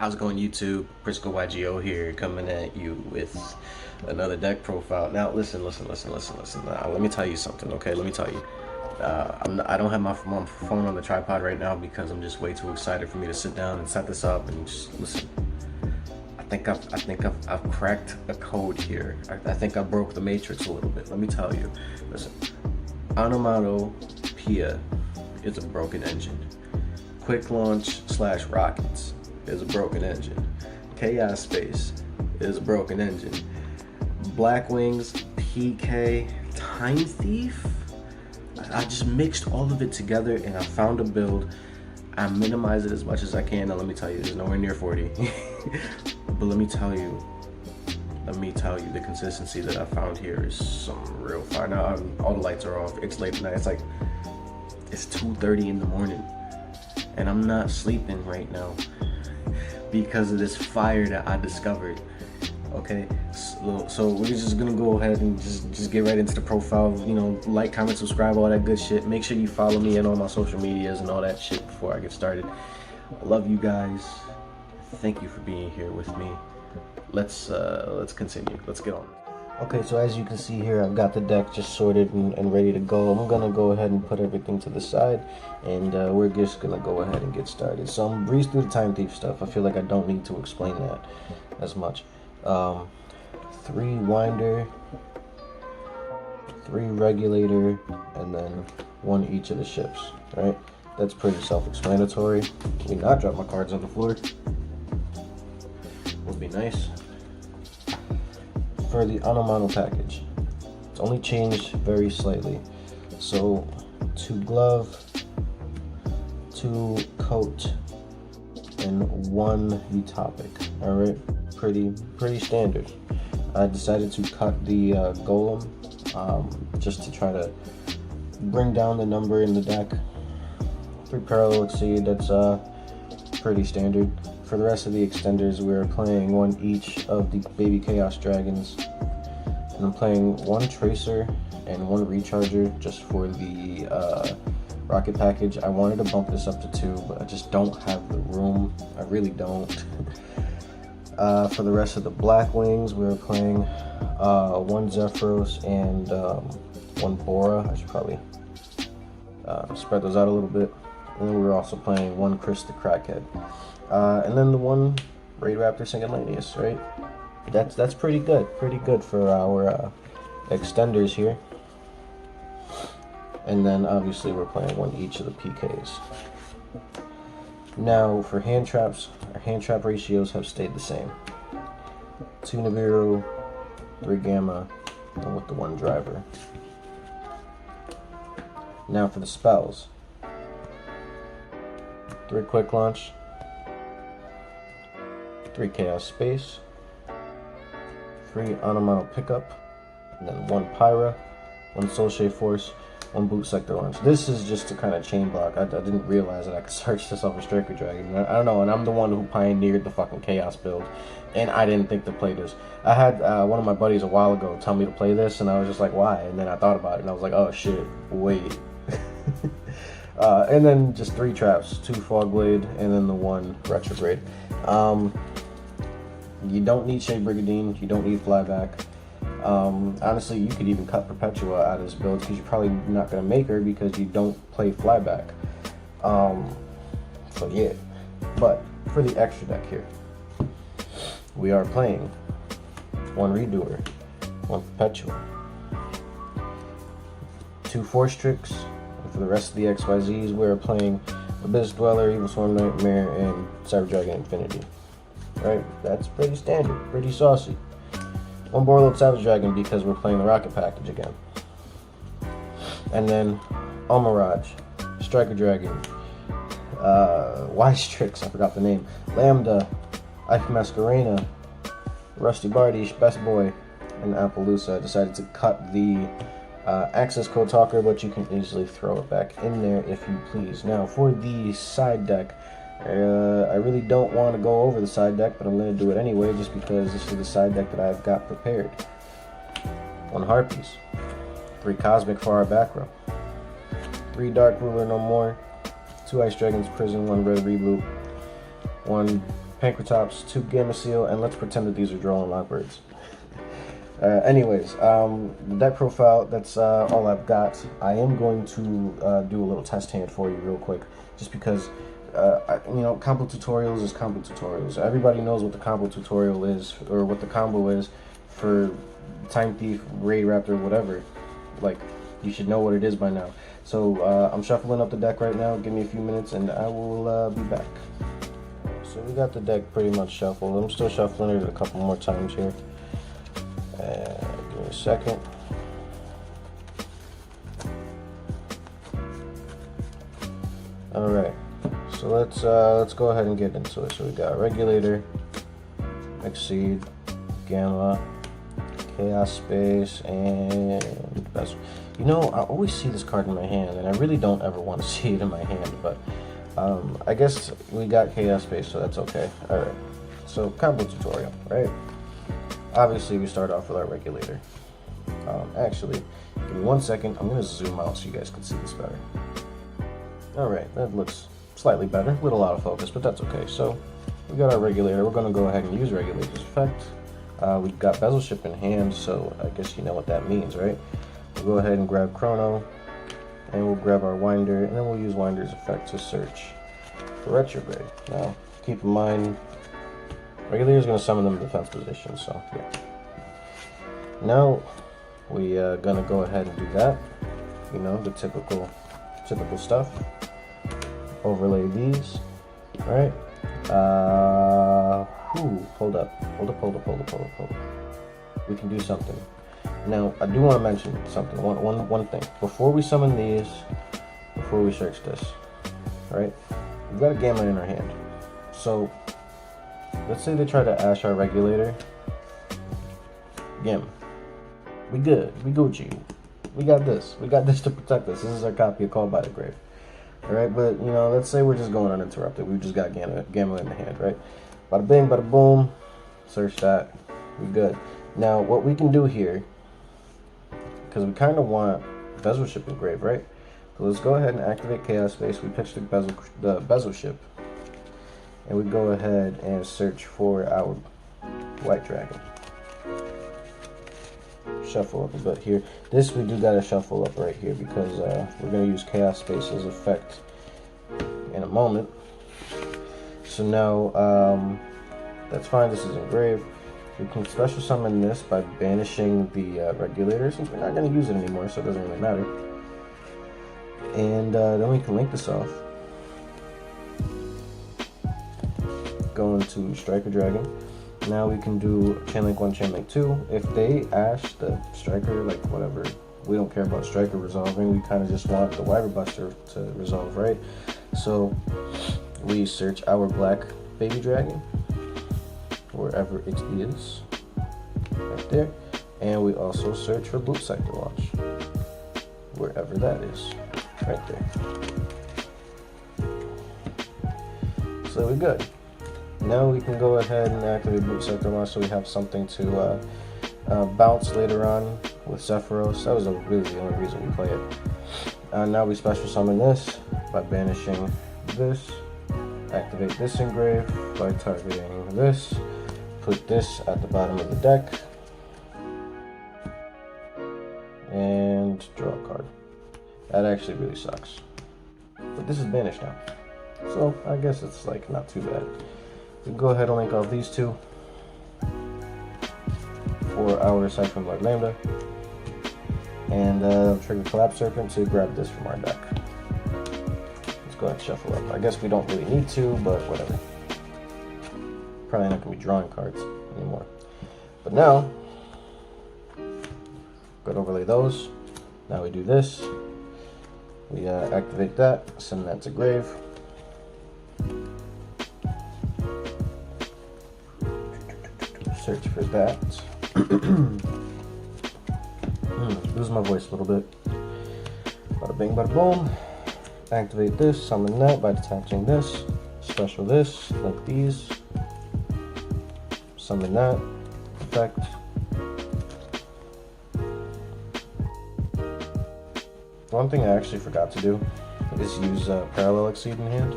How's it going, YouTube? PriscoYGO here, coming at you with another deck profile. Now, listen. Let me tell you something, okay? Let me tell you. I don't have my phone on the tripod right now because I'm just way too excited for me to sit down and set this up and just listen. I think I've cracked a code here. I think I broke the matrix a little bit. Let me tell you. Listen, onomatopoeia is a broken engine. Quick launch / rockets is a broken engine. Chaos Space is a broken engine. Black Wings, PK, Time Thief. I just mixed all of it together and I found a build. I minimize it as much as I can. Now let me tell you, it's nowhere near 40. But let me tell you, the consistency that I found here is some real fire. Now all the lights are off. It's late at night. It's 2:30 in the morning, and I'm not sleeping right now because of this fire that I discovered. Okay, so we're just gonna go ahead and just get right into the profile. You know, like, comment, subscribe, all that good shit. Make sure you follow me on all my social medias and all that shit before I get started. I love you guys. Thank you for being here with me. Let's continue. Let's get on. Okay, so as you can see here, I've got the deck just sorted and ready to go. I'm gonna go ahead and put everything to the side, and we're just gonna go ahead and get started. So I'm breeze through the Time Thief stuff. I feel like I don't need to explain that as much. 3 winder, 3 regulator, and then 1 each of the ships. Right? That's pretty self-explanatory. Let me not drop my cards on the floor. Would be nice. For the Anomano package, it's only changed very slightly. So 2 glove, 2 coat, and 1 utopic. All right, pretty standard. I decided to cut the golem just to try to bring down the number in the deck. 3 parallel exceed. That's pretty standard. For the rest of the extenders, we're playing 1 each of the baby chaos dragons, and I'm playing 1 tracer and 1 recharger just for the rocket package. I wanted to bump this up to 2, but I just don't have the room. I really don't. For the rest of the black wings, we're playing 1 Zephyros and 1 Bora. I should probably spread those out a little bit. And then we're also playing 1 Chris the Crackhead. And then the 1 Raid Raptor Singulanius, right? That's pretty good for our extenders here. And then obviously we're playing 1 each of the PKs. Now for hand traps, our hand trap ratios have stayed the same. 2 Nibiru, 3 Gamma, and with the 1 driver. Now for the spells. 3 quick launch, 3 chaos space, 3 onomano pickup, and then 1 pyra, 1 soulshade force, 1 boot sector launch. This is just to kind of chain block. I didn't realize that I could search this off a Striker Dragon. I don't know, and I'm the one who pioneered the fucking chaos build, and I didn't think to play this. I had one of my buddies a while ago tell me to play this, and I was just like, why? And then I thought about it, and I was like, oh shit, wait. And then just 3 traps, 2 fog blade, and then the 1 retrograde. You don't need Shade Brigadine, you don't need flyback. Honestly, you could even cut Perpetua out of this build because you're probably not going to make her because you don't play flyback. So yeah, but for the extra deck here, we are playing 1 Redoer, 1 Perpetua, 2 Force Tricks, and for the rest of the XYZs, we're playing Abyss Dweller, Evil Swarm Nightmare, and Cyber Dragon Infinity. Right? That's pretty standard, pretty saucy. 1 Borload Savage Dragon because we're playing the rocket package again. And then Almirage, Striker Dragon, Wise Tricks, I forgot the name, Lambda, Ike Masquerena, Rusty Bardish, Best Boy, and Appaloosa. I decided to cut the access code talker, but you can easily throw it back in there if you please. Now for the side deck, I really don't want to go over the side deck, but I'm going to do it anyway just because this is the side deck that I've got prepared. 1 Harpies, 3 Cosmic for our back row, 3 Dark Ruler No More, 2 Ice Dragons Prison, 1 Red Reboot, 1 Pankratops, 2 Gamma Seal, and let's pretend that these are Droll and Lockbirds. Anyways, the deck profile, that's all I've got. I am going to do a little test hand for you real quick, just because, you know, combo tutorials is combo tutorials. Everybody knows what the combo tutorial is, or what the combo is for Time Thief, Raid Raptor, whatever. Like, you should know what it is by now. So, I'm shuffling up the deck right now. Give me a few minutes and I will be back. So we got the deck pretty much shuffled. I'm still shuffling it a couple more times here. Give me a second. All right, so let's go ahead and get into it. So we got Regulator, Exceed, Gamma, Chaos Space, and Bezel. You know, I always see this card in my hand, and I really don't ever want to see it in my hand, but I guess we got Chaos Space, so that's okay. All right, so combo tutorial, right? Obviously, we start off with our Regulator. Actually, give me 1 second. I'm gonna zoom out so you guys can see this better. All right, that looks slightly better. A little out of focus, but that's okay. So we got our Regulator. We're gonna go ahead and use Regulator's effect. We've got Bezelship in hand, so I guess you know what that means, right? We'll go ahead and grab Chrono, and we'll grab our Winder, and then we'll use Winder's effect to search for Retrograde. Now, keep in mind, Regulator is going to summon them in defense position, so yeah. Now, we are going to go ahead and do that. You know, the typical stuff. Overlay these, alright? Hold up. We can do something. Now, I do want to mention something, one thing. Before we summon these, before we search this, alright? We've got a Gamma in our hand. So, let's say they try to Ash our Regulator. Gamma. We good. We Gucci. We got this. We got this to protect us. This is our copy of Called by the Grave. Alright, but, you know, let's say we're just going uninterrupted. We've just got Gamma in the hand, right? Bada bing, bada boom. Search that. We good. Now, what we can do here, because we kind of want Bezelship engraved, right? So let's go ahead and activate Chaos Space. We pitch the Bezelship, and we go ahead and search for our White Dragon. Shuffle up a bit here. This we do gotta shuffle up right here because we're gonna use Chaos Space's effect in a moment. So now that's fine. This is engraved. We can special summon this by banishing the Regulator, since we're not going to use it anymore, so it doesn't really matter. And then we can link this off. Go into Striker Dragon. Now we can do Chain Link 1, Chain Link 2. If they Ash the Striker, like whatever, we don't care about Striker resolving. We kind of just want the Wyvern Buster to resolve, right? So we search our Black Baby Dragon, wherever it is, right there, and we also search for Blue Sector Launch, wherever that is, right there. So we're good. Now we can go ahead and activate Blue Sector Launch so we have something to bounce later on with Sephiroth. That was really the only reason we play it. Now we special summon this by banishing this, activate this engrave by targeting this, put this at the bottom of the deck, and draw a card. That actually really sucks. But this is banished now, so I guess it's like not too bad. We can go ahead and link off these two for our Cypher Lord Lambda, and trigger Collapse Serpent to grab this from our deck. Let's go ahead and shuffle up. I guess we don't really need to, but whatever. Probably not going to be drawing cards anymore. But now, go to overlay those. Now we do this. We activate that, send that to grave. Search for that. Lose my voice a little bit. Bada bing, bada boom. Activate this, summon that by detaching this, special this, like these. Summon that, effect. One thing I actually forgot to do is use Parallel Exceed in hand.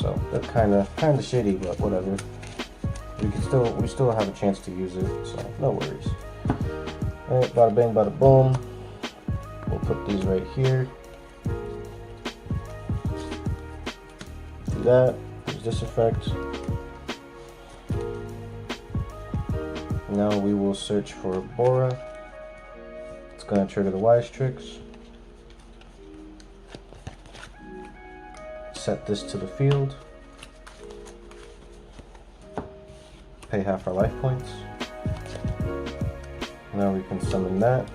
So that's kind of shitty, but whatever. We still have a chance to use it, so no worries. All right, bada bang, bada boom. We'll put these right here. Do that. Use this effect. Now we will search for Bora. It's going to trigger the wise tricks. Set this to the field. Pay half our life points. Now we can summon that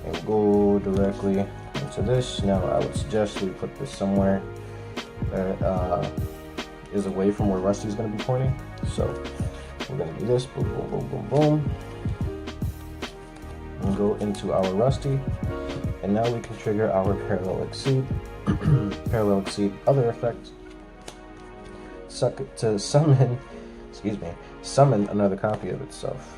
and go directly into this. Now I would suggest we put this somewhere that is away from where Rusty's going to be pointing. So we're going to do this, boom, boom, boom, boom, boom, and go into our Rusty. And now we can trigger our Parallel Exceed. Parallel Exceed other effect. To summon, summon another copy of itself.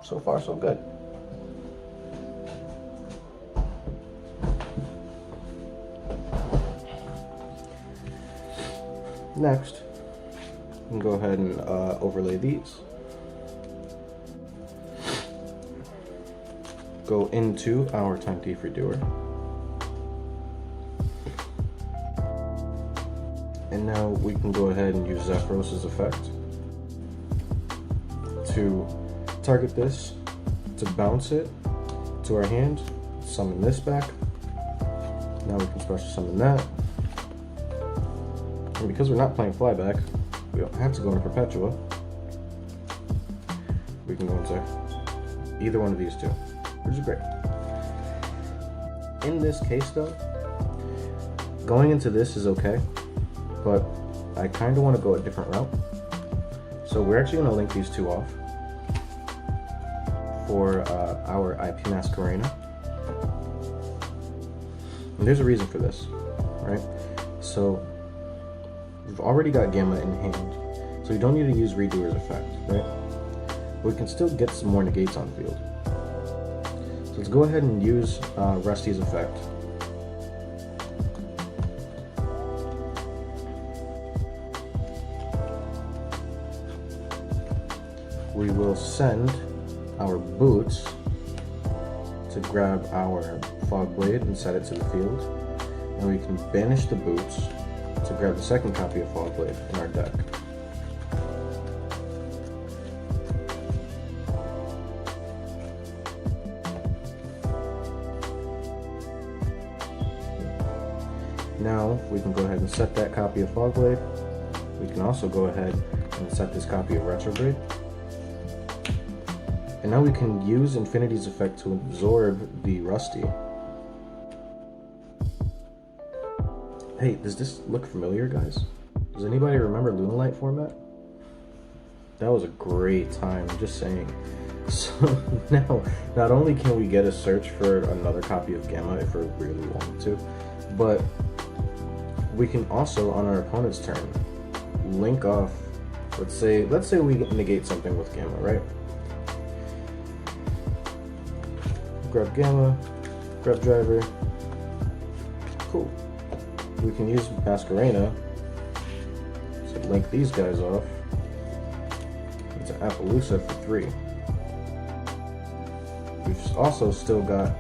So far so good. Next, we can go ahead and overlay these. Go into our Time Thief Redoer. And now we can go ahead and use Zephyros' effect to target this, to bounce it to our hand, summon this back. Now we can special summon that. And because we're not playing flyback, we don't have to go into Perpetua. We can go into either one of these two, which is great. In this case though, going into this is okay, but I kind of want to go a different route. So we're actually going to link these two off for our IP Masquerena. And there's a reason for this, right? So we've already got Gamma in hand, so we don't need to use Redoer's effect, right? But we can still get some more negates on field. So let's go ahead and use Rusty's effect. We will send our boots to grab our Fog Blade and set it to the field. And we can banish the boots to grab the second copy of Fog Blade in our deck. Now we can go ahead and set that copy of Fog Blade. We can also go ahead and set this copy of Retrograde. And now we can use Infinity's effect to absorb the Rusty. Hey, does this look familiar, guys? Does anybody remember Lunalight format? That was a great time, I'm just saying. So now, not only can we get a search for another copy of Gamma if we really want to, but we can also, on our opponent's turn, link off, let's say we negate something with Gamma, right? Grab Gamma, grab Driver, cool. We can use Masquerena to link these guys off into Appaloosa for 3. We've also still got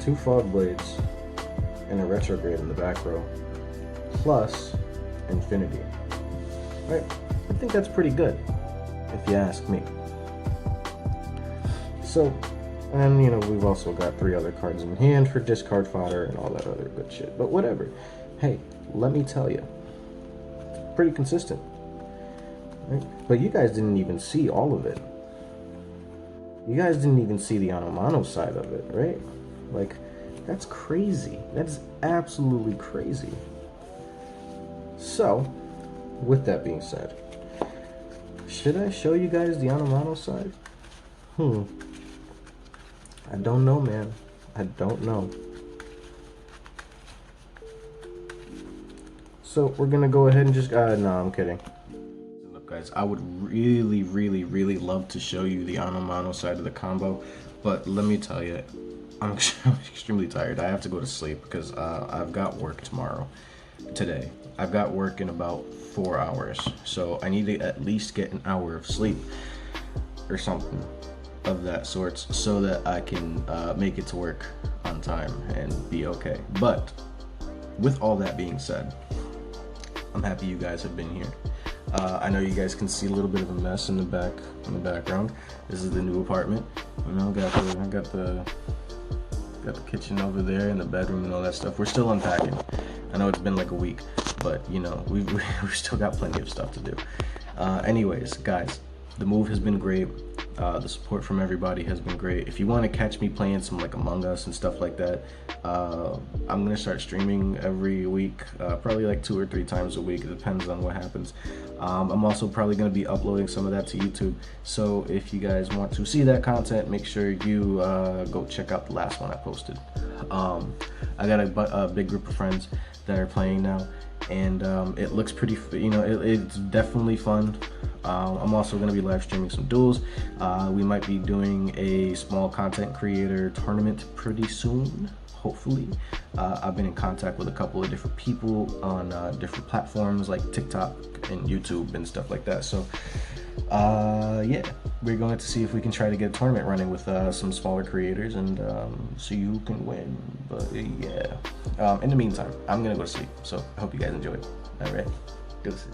2 Fog Blades and a Retrograde in the back row, plus Infinity. Right? I think that's pretty good, if you ask me. So, and you know, we've also got 3 other cards in hand for discard fodder and all that other good shit. But whatever. Hey, let me tell you, it's pretty consistent. Right? But you guys didn't even see all of it. You guys didn't even see the Anomano side of it, right? Like, that's crazy. That's absolutely crazy. So, with that being said, should I show you guys the Anomano side? I don't know, man. I don't know. So we're gonna go ahead and just, no, I'm kidding. up, guys. I would really love to show you the ano mano side of the combo, but let me tell you, I'm extremely tired. I have to go to sleep because I've got work today. I've got work in about 4 hours, so I need to at least get an hour of sleep or something of that sort so that I can make it to work on time and be okay. But with all that being said, I'm happy you guys have been here. I know you guys can see a little bit of a mess in the background. This is the new apartment. You know, I got the kitchen over there and the bedroom and all that stuff. We're still unpacking. I know it's been like a week, but you know, we've still got plenty of stuff to do. Anyways, guys, the move has been great. The support from everybody has been great. If you want to catch me playing some like Among Us and stuff like that, I'm gonna start streaming every week, probably like 2 or 3 times a week. It depends on what happens. I'm also probably gonna be uploading some of that to YouTube. So if you guys want to see that content, make sure you go check out the last one I posted. I got a big group of friends that are playing now, and it looks pretty, you know, it's definitely fun. I'm also going to be live streaming some duels. We might be doing a small content creator tournament pretty soon, hopefully. I've been in contact with a couple of different people on different platforms like TikTok and YouTube and stuff like that. So yeah, we're going to see if we can try to get a tournament running with some smaller creators and see who can win. But yeah, in the meantime, I'm gonna go to sleep, so I hope you guys enjoyed. All right, deuces.